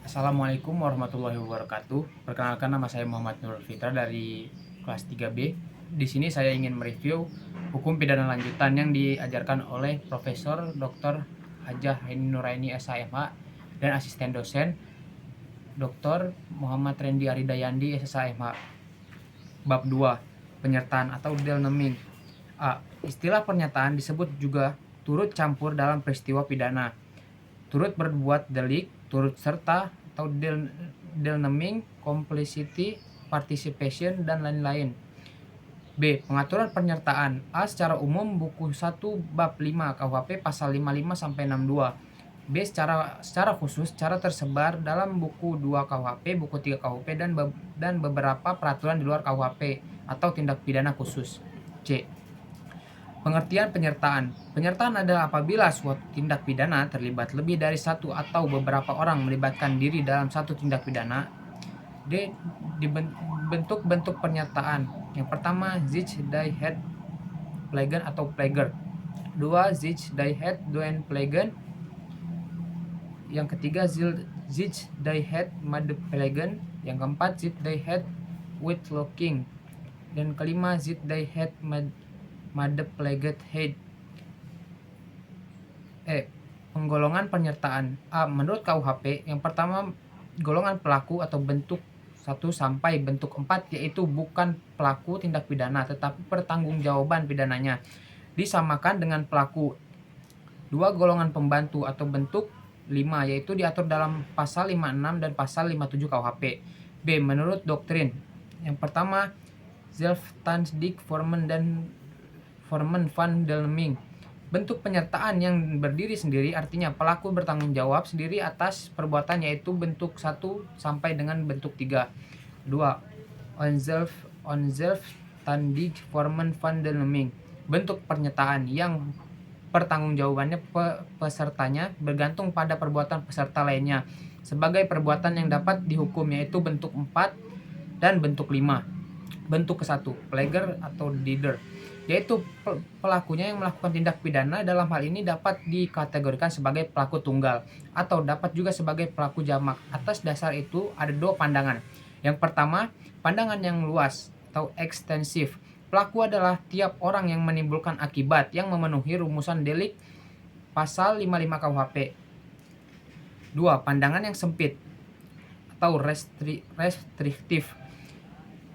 Assalamualaikum warahmatullahi wabarakatuh. Perkenalkan, nama saya Muhammad Nurul Fitra dari kelas 3B. Di sini saya ingin mereview hukum pidana lanjutan yang diajarkan oleh Profesor Dr. Hajah Haini Nuraini SHMH dan asisten dosen Dr. Muhammad Rendi Aridayandi SHMH. Bab 2, penyertaan atau delnaming. A. Istilah pernyataan disebut juga turut campur dalam peristiwa pidana, turut berbuat delik, turut serta atau delnaming, complicity, participation, dan lain-lain. B. Pengaturan penyertaan. A. Secara umum buku 1 bab 5 KUHP pasal 55 sampai 62. B. Secara khusus cara tersebar dalam buku 2 KUHP, buku 3 KUHP, dan beberapa peraturan di luar KUHP atau tindak pidana khusus. C. Pengertian penyertaan. Penyertaan adalah apabila suatu tindak pidana terlibat lebih dari satu atau beberapa orang melibatkan diri dalam satu tindak pidana. D. Bentuk-bentuk pernyataan. Yang pertama, sich die het plegen atau pleger. 2. Sich die het doen plegen. Yang ketiga, sich die het made plegen. Yang keempat, sich die het with looking. Dan kelima, sich die het made pleget head. Penggolongan penyertaan. A. Menurut KUHP, yang pertama golongan pelaku atau bentuk 1 sampai bentuk 4, yaitu bukan pelaku tindak pidana tetapi pertanggungjawaban pidananya, disamakan dengan pelaku. 2. Golongan pembantu atau bentuk 5, yaitu diatur dalam pasal 56 dan pasal 57 KUHP. B. Menurut doktrin, yang pertama zelfstandig vormen dan vormen van delnaming. Bentuk penyertaan yang berdiri sendiri, artinya pelaku bertanggung jawab sendiri atas perbuatan, yaitu bentuk 1 sampai dengan bentuk 3. 2. Onzelfstandig vormen van delnaming. Bentuk pernyataan yang pertanggungjawabannya pesertanya bergantung pada perbuatan peserta lainnya sebagai perbuatan yang dapat dihukum, yaitu bentuk 4 dan bentuk 5. Bentuk ke-1, pleger atau deeder, yaitu pelakunya yang melakukan tindak pidana. Dalam hal ini dapat dikategorikan sebagai pelaku tunggal atau dapat juga sebagai pelaku jamak. Atas dasar itu ada 2 pandangan. Yang pertama, pandangan yang luas atau ekstensif. Pelaku adalah tiap orang yang menimbulkan akibat yang memenuhi rumusan delik pasal 55 KUHP. 2. Pandangan yang sempit atau restriktif.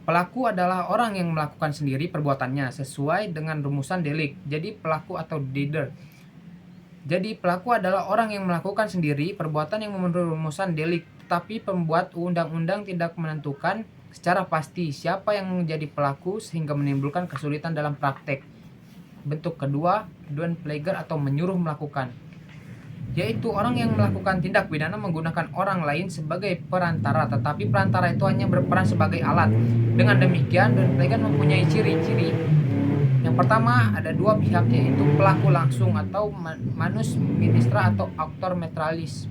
Pelaku adalah orang yang melakukan sendiri perbuatannya sesuai dengan rumusan delik. Jadi pelaku atau deeder. Jadi pelaku adalah orang yang melakukan sendiri perbuatan yang memenuhi rumusan delik, tetapi pembuat undang-undang tidak menentukan secara pasti siapa yang menjadi pelaku sehingga menimbulkan kesulitan dalam praktek. Bentuk kedua, doen pleger atau menyuruh melakukan, yaitu orang yang melakukan tindak pidana menggunakan orang lain sebagai perantara, tetapi perantara itu hanya berperan sebagai alat. Dengan demikian, doen pleger mempunyai ciri-ciri. Yang pertama, ada 2 pihak, yaitu pelaku langsung atau manus ministra atau auctor materialis,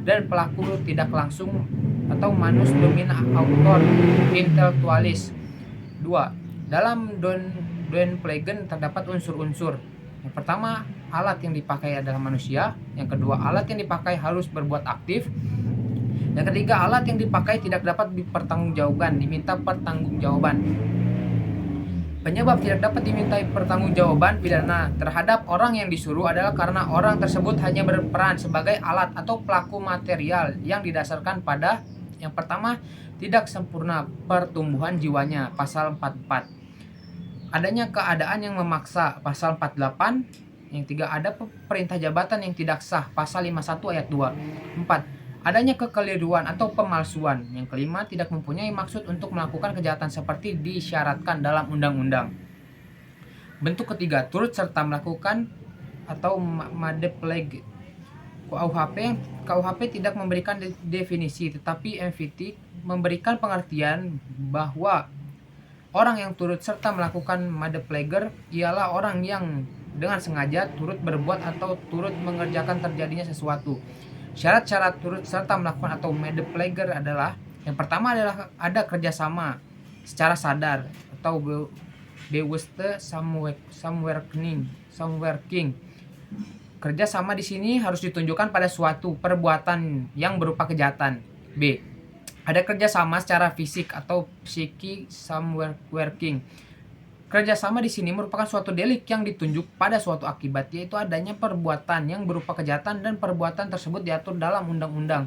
dan pelaku tidak langsung atau manus domina auctor intellectualis. 2. Dalam doen plegen terdapat unsur-unsur. Yang pertama, alat yang dipakai adalah manusia. Yang kedua, alat yang dipakai harus berbuat aktif. Yang ketiga, alat yang dipakai tidak dapat diminta pertanggungjawaban. Penyebab tidak dapat dimintai pertanggungjawaban pidana terhadap orang yang disuruh adalah karena orang tersebut hanya berperan sebagai alat atau pelaku material yang didasarkan pada, yang pertama, tidak sempurna pertumbuhan jiwanya, pasal 44. Adanya keadaan yang memaksa, pasal 48. Yang 3, ada perintah jabatan yang tidak sah, pasal 51 ayat 2. 4. Adanya kekeliruan atau pemalsuan. Yang kelima, tidak mempunyai maksud untuk melakukan kejahatan seperti disyaratkan dalam undang-undang. Bentuk ketiga, turut serta melakukan atau made pleg. KUHP tidak memberikan definisi, tetapi MVT memberikan pengertian bahwa orang yang turut serta melakukan made pleger ialah orang yang dengan sengaja turut berbuat atau turut mengerjakan terjadinya sesuatu. Syarat-syarat turut serta melakukan atau made pleger adalah, yang pertama adalah ada kerjasama secara sadar atau bewusste samwerking. Kerjasama di sini harus ditunjukkan pada suatu perbuatan yang berupa kejahatan. B. Ada kerjasama secara fisik atau psychic somewhere working. Kerjasama di sini merupakan suatu delik yang ditunjuk pada suatu akibat, yaitu adanya perbuatan yang berupa kejahatan dan perbuatan tersebut diatur dalam undang-undang.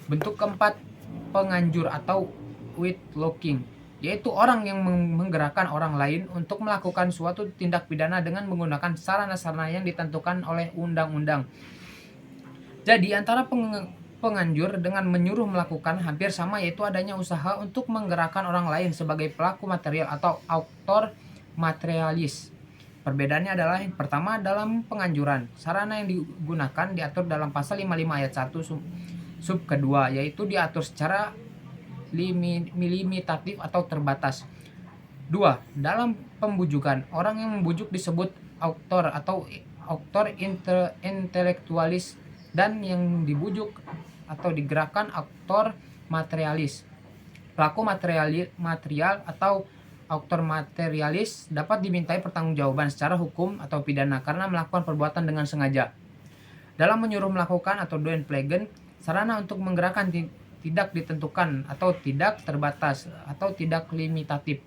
Bentuk keempat, penganjur atau withlocking, yaitu orang yang menggerakkan orang lain untuk melakukan suatu tindak pidana dengan menggunakan sarana-sarana yang ditentukan oleh undang-undang. Jadi antara penganjur dengan menyuruh melakukan hampir sama, yaitu adanya usaha untuk menggerakkan orang lain sebagai pelaku material atau autor materialis. Perbedaannya adalah yang pertama, dalam penganjuran, sarana yang digunakan diatur dalam pasal 55 ayat 1 sub kedua, yaitu diatur secara limitatif atau terbatas. 2. Dalam pembujukan, orang yang membujuk disebut autor atau autor intelektualis, dan yang dibujuk atau digerakkan autor materialis. Pelaku material atau autor materialis dapat dimintai pertanggungjawaban secara hukum atau pidana karena melakukan perbuatan dengan sengaja. Dalam menyuruh melakukan atau doenplegen, sarana untuk menggerakkan tidak ditentukan atau tidak terbatas atau tidak limitatif.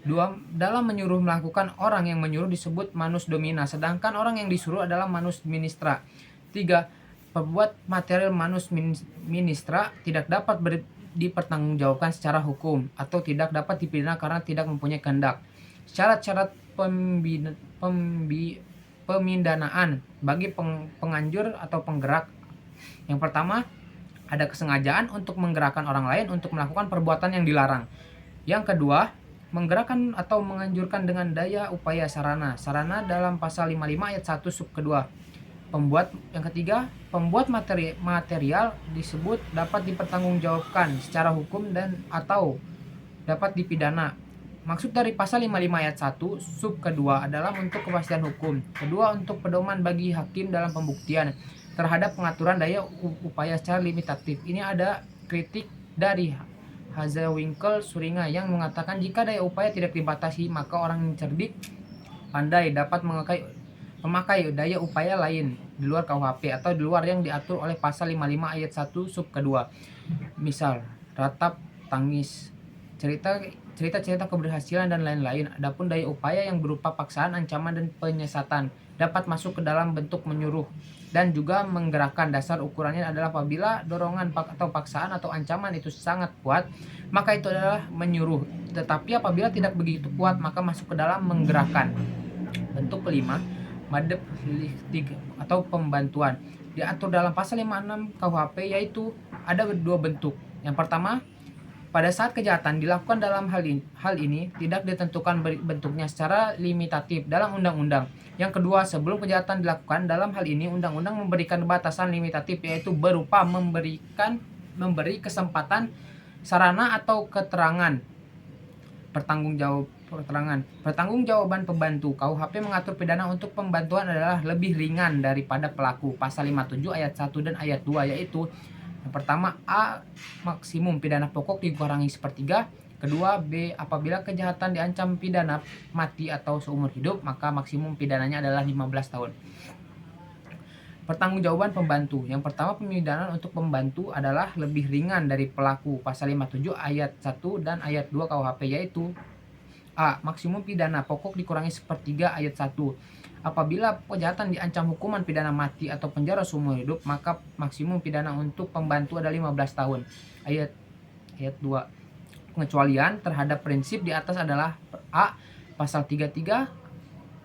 2. Dalam menyuruh melakukan, orang yang menyuruh disebut manus domina, sedangkan orang yang disuruh adalah manus ministra. 3. Pembuat material manus ministra tidak dapat dipertanggungjawabkan secara hukum atau tidak dapat dipidana karena tidak mempunyai kehendak. Syarat-syarat pemindanaan bagi penganjur atau penggerak. Yang pertama, ada kesengajaan untuk menggerakkan orang lain untuk melakukan perbuatan yang dilarang. Yang kedua, menggerakkan atau menganjurkan dengan daya upaya sarana dalam pasal 55 ayat 1 sub kedua. Yang ketiga, pembuat material disebut dapat dipertanggungjawabkan secara hukum dan atau dapat dipidana. Maksud dari pasal 55 ayat 1 sub kedua adalah untuk kepastian hukum. Kedua, untuk pedoman bagi hakim dalam pembuktian terhadap pengaturan daya upaya secara limitatif. Ini ada kritik dari Hazewinkel Suringa yang mengatakan jika daya upaya tidak dibatasi, maka orang yang cerdik pandai dapat memakai daya upaya lain di luar KUHP atau di luar yang diatur oleh pasal 55 ayat 1 sub kedua. Misal, ratap, tangis, cerita-cerita keberhasilan dan lain-lain. Adapun daya upaya yang berupa paksaan, ancaman dan penyesatan dapat masuk ke dalam bentuk menyuruh dan juga menggerakkan. Dasar ukurannya adalah apabila dorongan atau paksaan atau ancaman itu sangat kuat, maka itu adalah menyuruh. Tetapi apabila tidak begitu kuat, maka masuk ke dalam menggerakkan. Bentuk kelima, madep atau pembantuan, diatur dalam pasal 56 KUHP, yaitu ada dua bentuk. Yang pertama, pada saat kejahatan dilakukan dalam hal ini tidak ditentukan bentuknya secara limitatif dalam undang-undang. Yang kedua, sebelum kejahatan dilakukan dalam hal ini, undang-undang memberikan batasan limitatif, yaitu berupa memberi kesempatan sarana atau keterangan pertanggungjawaban pembantu. KUHP mengatur pidana untuk pembantuan adalah lebih ringan daripada pelaku. Pasal 57 ayat 1 dan ayat 2, yaitu yang pertama, A. Maksimum pidana pokok dikurangi sepertiga. Kedua, B. Apabila kejahatan diancam pidana mati atau seumur hidup, maka maksimum pidananya adalah 15 tahun. Pertanggungjawaban pembantu. Yang pertama, pemidanaan untuk pembantu adalah lebih ringan dari pelaku. Pasal 57 ayat 1 dan ayat 2 KUHP, yaitu A. Maksimum pidana pokok dikurangi sepertiga ayat 1. Apabila kejahatan diancam hukuman pidana mati atau penjara seumur hidup, maka maksimum pidana untuk pembantu adalah 15 tahun. Ayat 2. Pengecualian terhadap prinsip di atas adalah A. Pasal 33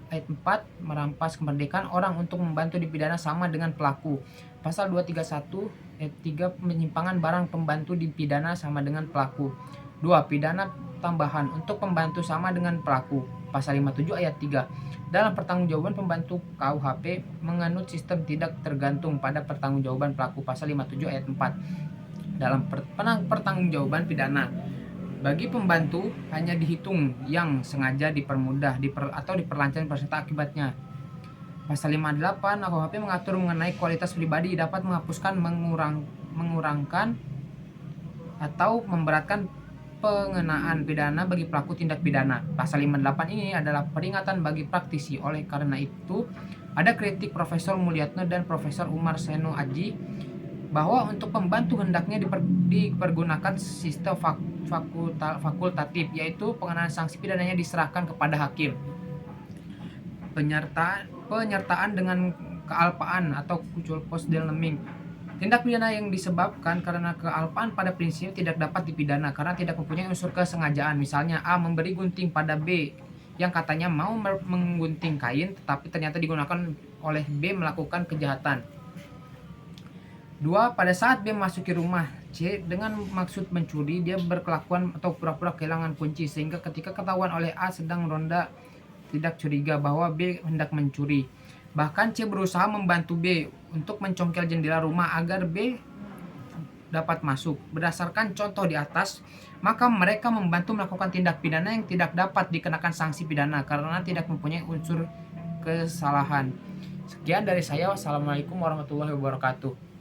ayat 4, merampas kemerdekaan orang untuk membantu dipidana sama dengan pelaku. Pasal 231 ayat 3, penyimpangan barang pembantu dipidana sama dengan pelaku. 2. Pidana tambahan untuk pembantu sama dengan pelaku. Pasal 57 ayat 3. Dalam pertanggungjawaban pembantu, KUHP menganut sistem tidak tergantung pada pertanggungjawaban pelaku. Pasal 57 ayat 4. Dalam pertanggungjawaban pidana, bagi pembantu hanya dihitung yang sengaja dipermudah atau diperlancar beserta akibatnya. Pasal 58 KUHP mengatur mengenai kualitas pribadi, dapat menghapuskan, mengurangkan atau memberatkan pengenaan pidana bagi pelaku tindak pidana. Pasal 58 ini adalah peringatan bagi praktisi. Oleh karena itu, Ada kritik Profesor Mulyatno dan Profesor Umar Seno Aji bahwa untuk pembantu hendaknya dipergunakan sistem fakultatif, yaitu pengenaan sanksi pidananya diserahkan kepada hakim. Penyertaan dengan kealpaan atau culpa post del neming. Tindak pidana yang disebabkan karena kealpaan pada prinsip tidak dapat dipidana karena tidak mempunyai unsur kesengajaan. Misalnya A memberi gunting pada B yang katanya mau menggunting kain, tetapi ternyata digunakan oleh B melakukan kejahatan. 2. Pada saat B memasuki rumah C dengan maksud mencuri, dia berkelakuan atau pura-pura kehilangan kunci, sehingga ketika ketahuan oleh A sedang ronda tidak curiga bahwa B hendak mencuri. Bahkan C berusaha membantu B untuk mencongkel jendela rumah agar B dapat masuk. Berdasarkan contoh di atas, maka mereka membantu melakukan tindak pidana yang tidak dapat dikenakan sanksi pidana karena tidak mempunyai unsur kesalahan. Sekian dari saya. Wassalamualaikum warahmatullahi wabarakatuh.